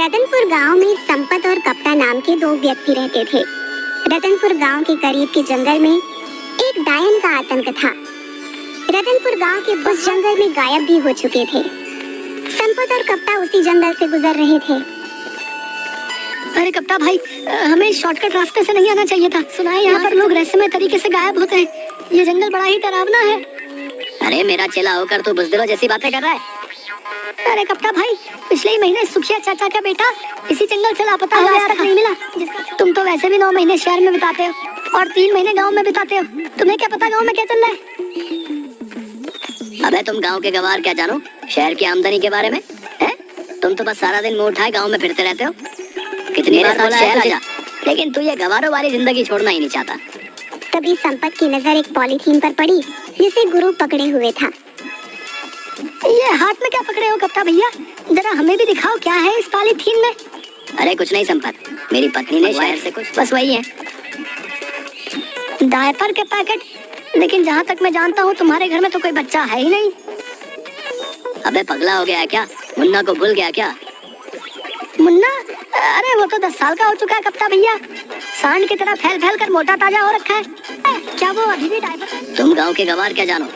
रतनपुर गांव में संपत और कप्ता नाम के दो व्यक्ति रहते थे। रतनपुर गांव के करीब के जंगल में एक डायन का आतंक था। रतनपुर गांव के उस जंगल में गायब भी हो चुके थे। संपत और कप्ता उसी जंगल से गुजर रहे थे। अरे कप्ता भाई, हमें शॉर्टकट रास्ते से नहीं आना चाहिए था। सुना है यहाँ पर लोग रहस्यमय तरीके से गायब होते हैं। ये जंगल बड़ा ही डरावना है। अरे मेरा चेला होकर तू बुज़दिलों जैसी बातें कर रहा है। अरे कप्ता भाई, पिछले ही महीने सुखिया चाचा का बेटा इसी जंगल से लापता हो गया, तक नहीं मिला। तुम तो वैसे भी 9 महीने शहर में बिताते हो और 3 महीने गांव में बिताते हो। तुम्हें क्या पता गांव में क्या चल रहा है? अबे तुम गांव के गवार क्या जानो शहर की आमदनी के बारे में? हैं? तुम तो बस सारा दिन मुंह उठाए गांव में फिरते रहते हो। कितनी बार बोला शहर आजा, लेकिन तू ये गवारों वाली जिंदगी छोड़ना ही नहीं चाहता। तभी संपत की नजर एक पॉलीथीन पर पड़ी जिसे गुरु पकड़े हुए था। ये हाथ में क्या पकड़े हो कप्ता भैया? जरा हमें भी दिखाओ क्या है इस पॉलीथीन में। अरे कुछ नहीं संपत, मेरी पत्नी ने शहर से कुछ, बस वही है। डायपर के पैकेट? लेकिन जहाँ तक मैं जानता हूँ तुम्हारे घर में तो कोई बच्चा है ही नहीं। अबे पगला हो गया है क्या? मुन्ना को भूल गया क्या? मुन्ना? अरे वो तो 10 साल का हो चुका है कप्ता भैया। सांड की तरह फैल फैल कर मोटा ताजा हो रखा है। क्या वो अभी भी डायपर? तुम गांव के गवार क्या जानो?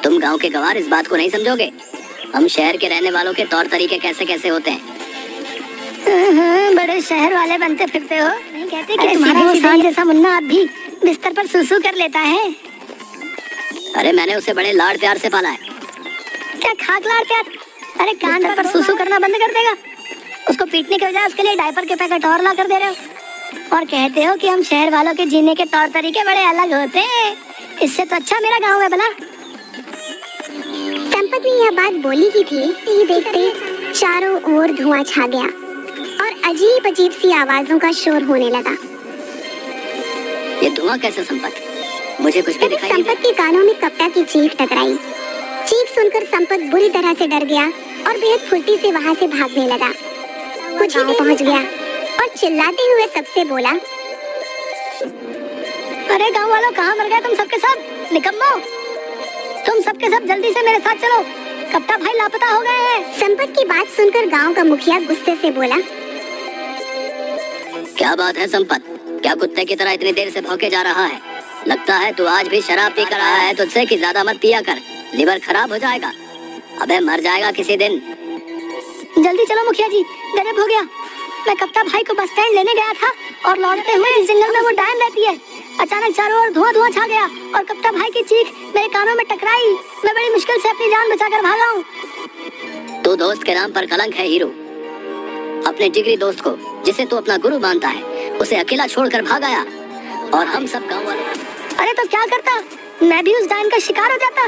तुम गांव के गवार इस बात को नहीं समझोगे। हम शहर के रहने वालों के तौर तरीके कैसे कैसे होते हैं। बड़े शहर वाले बनते फिरते हो। नहीं कहते कि तुम्हारा वो सांड जैसा मुन्ना अब भी बिस्तर पर सुसु कर लेता है। अरे मैंने उसे बड़े लाड़ प्यार से पाला है। क्या खाक लाड़ प्यार? अरे कान पर सुसु करना बंद कर देगा। उसको पीटने के बजाय उसके लिए डायपर के पैकेट और ला कर दे रहे हो और कहते हो कि हम शहर वालों के जीने के तौर तरीके बड़े अलग होते हैं। इससे तो अच्छा मेरा गाँव है भला। संपत ने यह बात बोली ही थी, ये देखते चारों ओर धुआं छा गया और अजीब अजीब सी आवाजों का शोर होने लगा। ये धुआं कैसे संपत? मुझे कुछ भी दिखाई नहीं। संपत के कानों में कप्ता की चीख टकराई। चीख सुनकर संपत बुरी तरह से डर गया और बेहद फुर्ती से वहाँ से भागने लगा। कुछ ही पहुँच गया और चिल्लाते हुए सबसे बोला, अरे गाँव वालों, कहाँ मर गए तुम सबके सब? निकम्मो, तुम सबके सब जल्दी से मेरे साथ चलो, कप्ता भाई लापता हो गए हैं। संपत की बात सुनकर गांव का मुखिया गुस्से से बोला, क्या बात है संपत? क्या कुत्ते की तरह इतनी देर से भौंके जा रहा है? लगता है तू आज भी शराब पी कर आया है तुझसे कि ज्यादा मत पिया कर, लिवर खराब हो जाएगा। अबे मर जाएगा किसी दिन। जल्दी चलो मुखिया जी, गजब हो गया। मैं कप्ता भाई को बस स्टैंड लेने गया था और लौटते हुए इस जंगल में वो डायन रहती है। अचानक चारों ओर धुआं धुआं छा गया और कप्ता भाई की चीख मेरे कानों में टकराई। मैं बड़ी मुश्किल से अपनी जान बचाकर भागा हूँ। तू दोस्त के नाम पर कलंक है हीरो। अपने जिगरी दोस्त को जिसे तू अपना गुरु मानता है उसे अकेला छोड़कर भाग आया और हम सब गाँव वाले। अरे तो क्या करता? मैं भी उस डायन का शिकार हो जाता।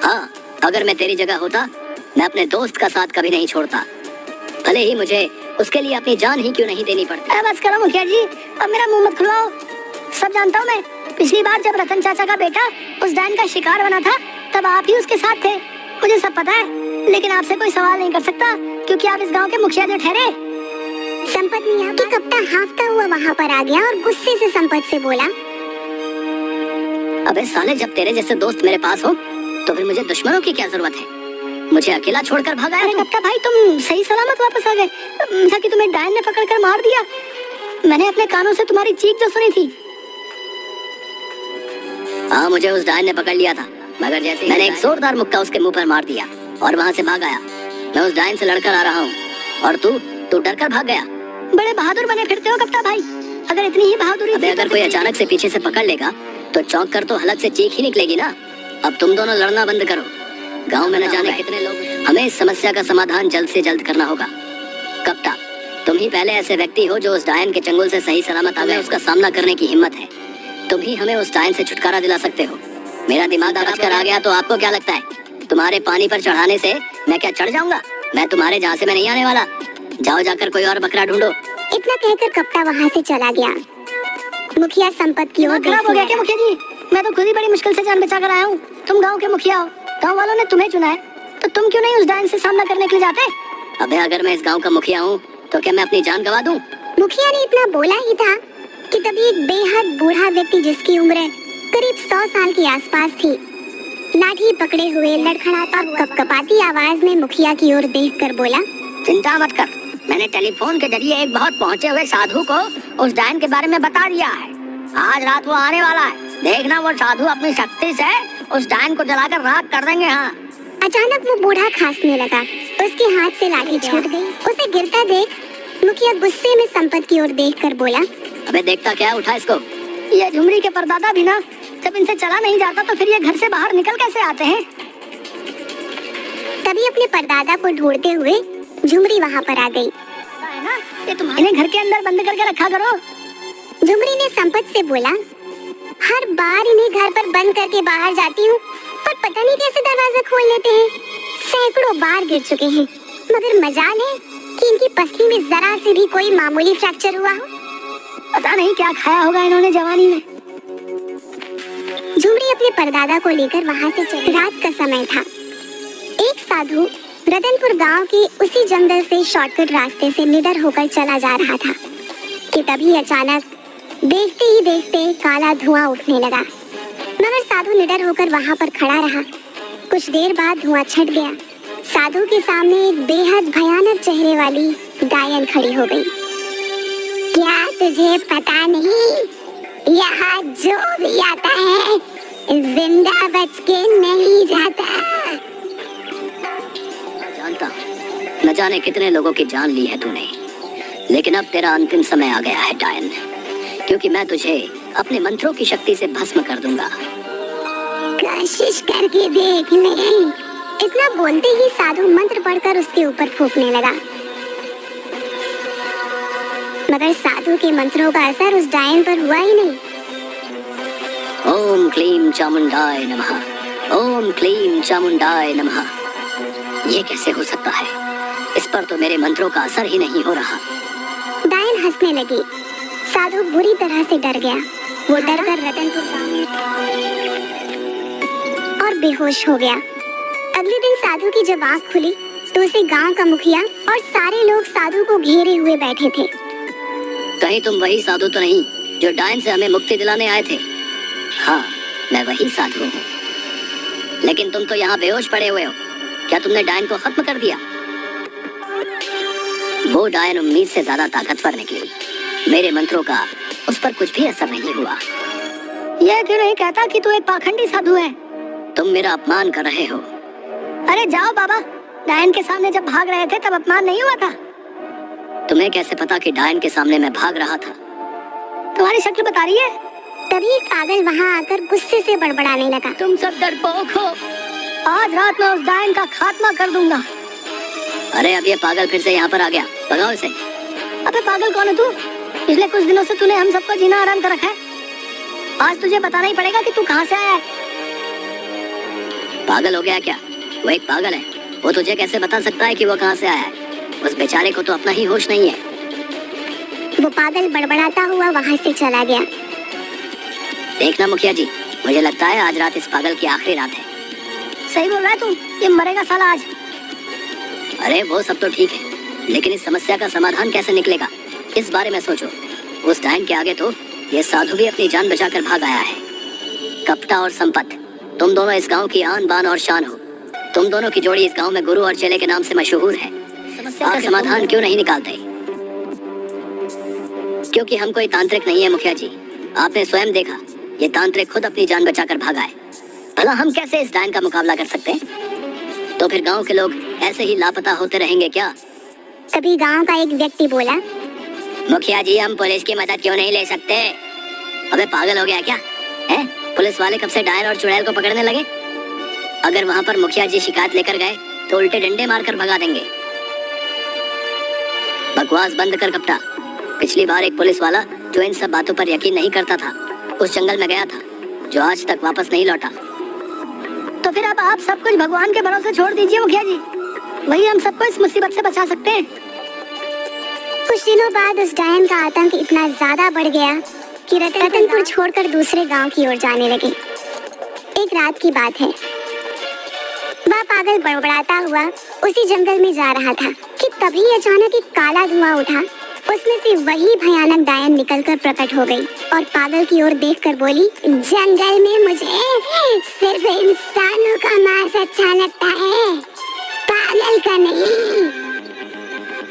हाँ, अगर मैं तेरी जगह होता मैं अपने दोस्त का साथ कभी नहीं छोड़ता, भले ही मुझे उसके लिए अपनी जान ही क्यों नहीं देनी पड़ती। बस करो मुखिया जी, अब मेरा मुंह मत खुलवाओ। सब जानता हूँ मैं। पिछली बार जब रतन चाचा का बेटा उस डायन का शिकार बना था तब आप ही उसके साथ थे। मुझे सब पता है, लेकिन आपसे कोई सवाल नहीं कर सकता क्योंकि आप इस गांव के मुखिया जो ठहरे। संपत ने कि कप्ता हांफता हुआ वहाँ पर आ गया और गुस्से से संपत से बोला, अबे साले, जब तेरे जैसे दोस्त मेरे पास हो तो फिर मुझे दुश्मनों की क्या जरूरत है? मुझे अकेला छोड़कर भागा है। कप्ता भाई, तुम सही सलामत वापस आ गए, जाके तुम्हें डायन ने पकड़कर मार दिया। मैंने अपने कानों से तुम्हारी चीख जो सुनी थी। हाँ, मुझे उस डायन ने पकड़ लिया था, मगर जैसे मैंने एक जोरदार मुक्का उसके मुंह पर मार दिया और वहाँ से भाग आया। मैं उस डायन से लड़कर आ रहा हूँ और तू डर कर भाग गया। बड़े बहादुर बने फिरते हो कप्ता भाई। अगर इतनी ही बहादुरी थी, अगर कोई अचानक से पीछे से पकड़ लेगा तो चौंक कर तो हलक से चीख ही निकलेगी ना। अब तुम दोनों लड़ना बंद करो। गांव में न जाने कितने लोग। हमें इस समस्या का समाधान जल्द से जल्द करना होगा। कप्ता, तुम ही पहले ऐसे व्यक्ति हो जो उस डायन के चंगुल से सही सलामत आ गए। उसका सामना करने की हिम्मत है। तुम ही हमें उस डायन से छुटकारा दिला सकते हो। मेरा दिमाग बच कर आ गया तो आपको क्या लगता है? तुम्हारे पानी पर चढ़ाने से मैं क्या चढ़ जाऊंगा? मैं तुम्हारे जहाँ से मैं नहीं आने वाला। जाओ, जाकर कोई और बकरा ढूंढो। इतना कहकर कप्ता वहाँ से चला गया। मुखिया संपत की ओर खराब हो गया क्या मुखिया जी? मैं तो खुद ही बड़ी मुश्किल से जान बचा कर आया हूँ। तुम गाँव के मुखिया हो, गाँव वालों ने तुम्हें चुना है, तो तुम क्यों नहीं उस डायन से सामना करने के लिए जाते? अबे अगर मैं इस गाँव का मुखिया हूँ तो क्या मैं अपनी जान गवा दूँ? मुखिया ने इतना बोला ही था कि तभी एक बेहद बूढ़ा व्यक्ति जिसकी उम्र करीब 100 साल के आसपास थी, लाठी पकड़े हुए लड़खड़ाता कपकपाती आवाज में मुखिया की ओर देखकर बोला, चिंता मत कर, मैंने टेलीफोन के जरिए एक बहुत पहुंचे हुए साधु को उस डायन के बारे में बता दिया है। आज रात वो आने वाला है। देखना वो साधु अपनी शक्ति से उस डायन को जलाकर राख कर देंगे। हाँ। अचानक वो बूढ़ा खांसने लगा। उसके हाथ से लाठी छूट गई। उसे गिरता देख मुखिया गुस्से में संपत की ओर देखकर बोला, अबे देखता क्या, उठा इसको। ये झुमरी के परदादा भी ना, जब इनसे चला नहीं जाता तो फिर ये घर से बाहर निकल कैसे आते हैं? तभी अपने परदादा को ढूंढते हुए झुमरी वहाँ पर आ गई। है ना, ये तुम्हारे घर के अंदर बंद करके रखा करो। झुमरी ने संपत से बोला, हर बार इन्हें घर पर बंद करके बाहर जाती हूँ, पर पता नहीं कैसे दरवाजा खोल लेते हैं। सैकड़ों बार गिर चुके हैं, मगर मजाल है कि इनकी पसली में जरा से भी कोई मामूली फ्रैक्चर हुआ हो। पता नहीं क्या खाया होगा इन्होंने जवानी में। झुमरी अपने परदादा को लेकर वहाँ से चली। रात का समय था। एक साधु रतनपुर गांव के उसी जंगल से शॉर्टकट रास्ते से निडर होकर चला जा रहा था कि तभी अचानक देखते ही देखते काला धुआं उठने लगा। मगर साधु निडर होकर वहां पर खड़ा रहा। कुछ देर बाद धुआं छट गया। साधु के सामने एक बेहद भयानक चेहरे वाली डायन खड़ी हो गई। क्या तुझे पता नहीं, यहाँ जो भी आता है जिंदा बच के नहीं जाता। जानता न जाने कितने लोगों की जान ली है तूने, लेकिन अब तेरा अंतिम समय आ गया है डायन, क्योंकि मैं तुझे अपने मंत्रों की शक्ति से भस्म कर दूंगा। कोशिश करके देख ले। इतना बोलते ही साधु मंत्र पढ़कर उसके ऊपर फूंकने लगा। मगर साधु के मंत्रों का असर उस डायन पर हुआ ही नहीं। ओम क्लीम चामुंडाय नमः, ओम क्लीम चामुंडाय नमः। ये कैसे हो सकता है? इस पर तो मेरे मंत्रों का असर ही नहीं हो रहा। डायन हंसने लगी। साधु बुरी तरह से डर गया। वो डर कर रतनपुर गांव में और बेहोश हो गया। अगले दिन साधु की जब आँख खुली तो उसे गांव का मुखिया और सारे लोग साधु को घेरे हुए बैठे थे। कहीं तुम वही साधु तो नहीं जो डायन से हमें मुक्ति दिलाने आए थे? हाँ, मैं वही साधु हूँ। लेकिन तुम तो यहाँ बेहोश पड़े हुए हो। क्या तुमने डायन को खत्म कर दिया? वो डायन उम्मीद से ज्यादा ताकतवर निकली। मेरे मंत्रों का उस पर कुछ भी असर नहीं हुआ। ये क्यों नहीं कहता कि तू एक पाखंडी साधु है? तुम मेरा अपमान कर रहे हो। अरे जाओ बाबा, डायन के सामने जब भाग रहे थे तब अपमान नहीं हुआ था? तुम्हें कैसे पता कि डायन के सामने मैं भाग रहा था? तुम्हारी शक्ल बता रही है। तभी एक पागल वहाँ आकर गुस्से से बड़बड़ाने लगा। तुम सब डरपोक हो। आज रात में उस डायन का खात्मा कर दूंगा। अरे अब ये पागल फिर से यहाँ पर आ गया, भगाओ इसे। अबे पागल कौन है तू? पिछले कुछ दिनों से तूने हम सबको जीना आराम कर रखा है। आज तुझे बताना ही पड़ेगा कि तू कहाँ से आया है। पागल हो गया क्या? वो एक पागल है, वो तुझे कैसे बता सकता है कि वो कहाँ से आया है? उस बेचारे को तो अपना ही होश नहीं है। वो पागल बड़बड़ाता हुआ वहाँ से चला गया। देखना मुखिया जी, मुझे लगता है आज रात इस पागल की आखिरी रात है। सही बोल रहा है तू, ये मरेगा साला आज। अरे वो सब तो ठीक है, लेकिन इस समस्या का समाधान कैसे निकलेगा, इस बारे में सोचो। उस डायन के आगे तो ये साधु भी अपनी जान बचाकर भाग आया है। कपटा और संपत, तुम दोनों इस गांव की आन बान और शान हो। तुम दोनों की जोड़ी इस गांव में गुरु और चेले के नाम से मशहूर है। समस्या का समाधान क्यों नहीं निकालते? क्योंकि हम कोई तांत्रिक नहीं है मुखिया जी। आपने स्वयं देखा, ये तांत्रिक खुद अपनी जान बचाकर भागा है। भला हम कैसे इस डायन का मुकाबला कर सकते हैं? तो फिर गांव के लोग ऐसे ही लापता होते रहेंगे क्या? तभी गांव का एक व्यक्ति बोला, मुखिया जी हम पुलिस की मदद क्यों नहीं ले सकते? अबे पागल हो गया क्या है? पुलिस वाले कब से डायन और चुड़ैल को पकड़ने लगे? अगर वहाँ पर मुखिया जी शिकायत लेकर गए तो उल्टे डंडे मारकर भगा देंगे। बकवास बंद कर कपटा। पिछली बार एक पुलिस वाला जो इन सब बातों पर यकीन नहीं करता था उस जंगल में गया था, जो आज तक वापस नहीं लौटा। तो फिर अब आप सब कुछ भगवान के भरोसे छोड़ दीजिए मुखिया जी, वही हम सबको इस मुसीबत से बचा सकते हैं। कुछ दिनों बाद उस डायन का आतंक इतना ज्यादा बढ़ गया कि रतनपुर छोड़कर दूसरे गांव की ओर जाने लगे। एक रात की बात है। वह पागल बड़बड़ाता हुआ उसी जंगल में जा रहा था कि तभी अचानक एक काला धुआं उठा। उसमें से वही भयानक डायन निकलकर प्रकट हो गई और पागल की ओर देखकर बोली, जंगल में मुझे सिर्फ इंसानों का मांस अच्छा लगता है, पागल का नहीं।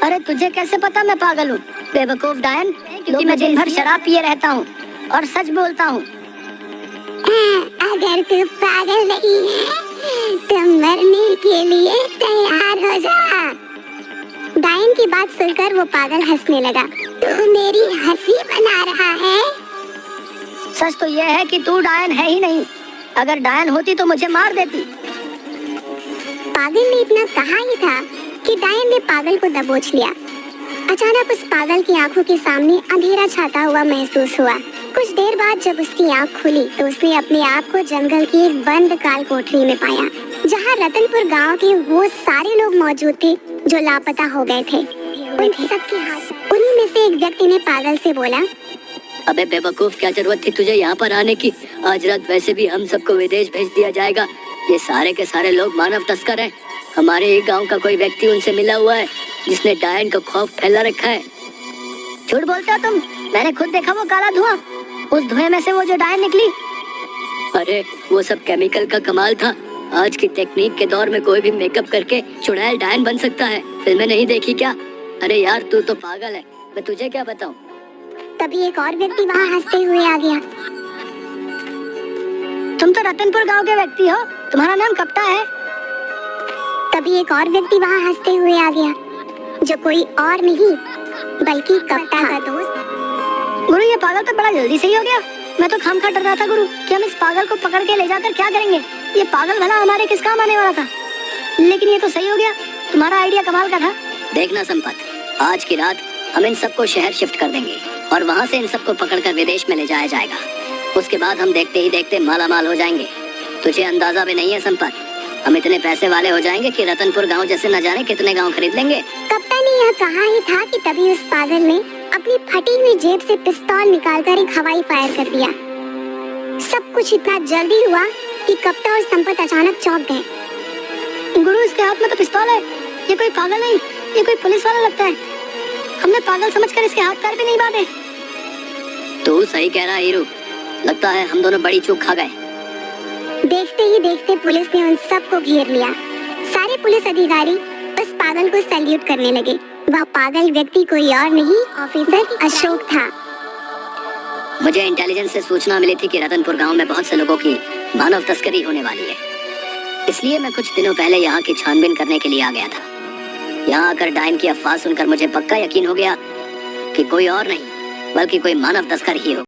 अरे तुझे कैसे पता मैं पागल हूँ? बेवकूफ डायन, क्योंकि मैं दिन भर शराब पिए रहता हूँ और सच बोलता हूँ। अगर तू पागल नहीं है तो मरने के लिए तैयार हो जा। डायन की बात सुनकर वो पागल हंसने लगा। तू मेरी हंसी बना रहा है? सच तो यह है कि तू डायन है ही नहीं। अगर डायन होती तो मुझे मार देती। पागल ने इतना कहा ही था कि डायन ने पागल को दबोच लिया। अचानक उस पागल की आंखों के सामने अंधेरा छाता हुआ महसूस हुआ। कुछ देर बाद जब उसकी आंख खुली तो उसने अपने आप को जंगल की एक बंद काल कोठरी में पाया, जहां रतनपुर गांव के वो सारे लोग मौजूद थे जो लापता हो गए थे। उन सबके हाथ उन्हीं में से एक व्यक्ति ने पागल से बोला, अबे बेवकूफ, क्या जरूरत थी तुझे यहाँ पर आने की? आज रात वैसे भी हम सबको विदेश भेज दिया जाएगा। ये सारे के सारे लोग मानव तस्कर हैं। हमारे ही गांव का कोई व्यक्ति उनसे मिला हुआ है जिसने डायन का खौफ फैला रखा है। झूठ बोलते हो तुम। मैंने खुद देखा वो काला धुआं। उस धुएं में से वो जो डायन निकली। अरे वो सब केमिकल का कमाल था। आज की टेक्निक के दौर में कोई भी मेकअप करके चुड़ैल डायन बन सकता है। फिल्में नहीं देखी क्या? अरे यार तू तो पागल है, मैं तुझे क्या बताऊं। तभी एक और व्यक्ति वहाँ हंसते हुए आ गया। तुम तो रतनपुर गांव के व्यक्ति हो, तुम्हारा नाम कप्ता है। तभी एक और व्यक्ति वहाँ हंसते हुए आ गया, जो कोई और नहीं बल्कि कप्ता का दोस्त। गुरु ये पागल तो बड़ा जल्दी सही हो गया। मैं तो खामखा डर रहा था गुरु कि हम इस पागल को पकड़ के ले जाकर क्या करेंगे। ये पागल भला हमारे किस काम आने वाला था, लेकिन ये तो सही हो गया। तुम्हारा आइडिया कमाल का था। देखना संपत, आज की रात हम इन सबको शहर शिफ्ट कर देंगे और वहाँ से इन सबको पकड़कर विदेश में ले जाया जाएगा। उसके बाद हम देखते ही देखते माला माल हो जाएंगे। तुझे अंदाजा भी नहीं है संपत, हम इतने पैसे वाले हो जाएंगे कि रतनपुर गांव जैसे न जाने कितने गांव खरीद लेंगे। कप्तान ने यह कहा ही था कि तभी उस पागल ने अपनी फटी हुई जेब से पिस्तौल निकालकर एक हवाई फायर कर दिया। सब कुछ इतना जल्दी हुआ कि कप्तान और संपत अचानक चौंक गए। गुरु इसके हाथ में तो पिस्तौल है। ये कोई पागल नहीं, ये कोई पुलिस वाला लगता है। हमने पागल समझकर इसके हाथ पैर भी नहीं बांधे। तू सही कह रहा हीरू, लगता है हम दोनों बड़ी चूक खा गए। देखते ही देखते पुलिस ने उन सबको घेर लिया। सारे पुलिस अधिकारी उस पागल को सैल्यूट करने लगे। वह पागल व्यक्ति कोई और नहीं, ऑफिसर अशोक था। मुझे इंटेलिजेंस से सूचना मिली थी कि रतनपुर गांव में बहुत से लोगों की मानव तस्करी होने वाली है, इसलिए मैं कुछ दिनों पहले यहाँ की छानबीन करने के लिए आ गया था। यहाँ आकर डायन की अफवाह सुनकर मुझे पक्का यकीन हो गया कि कोई और नहीं बल्कि कोई मानव तस्कर ही हो।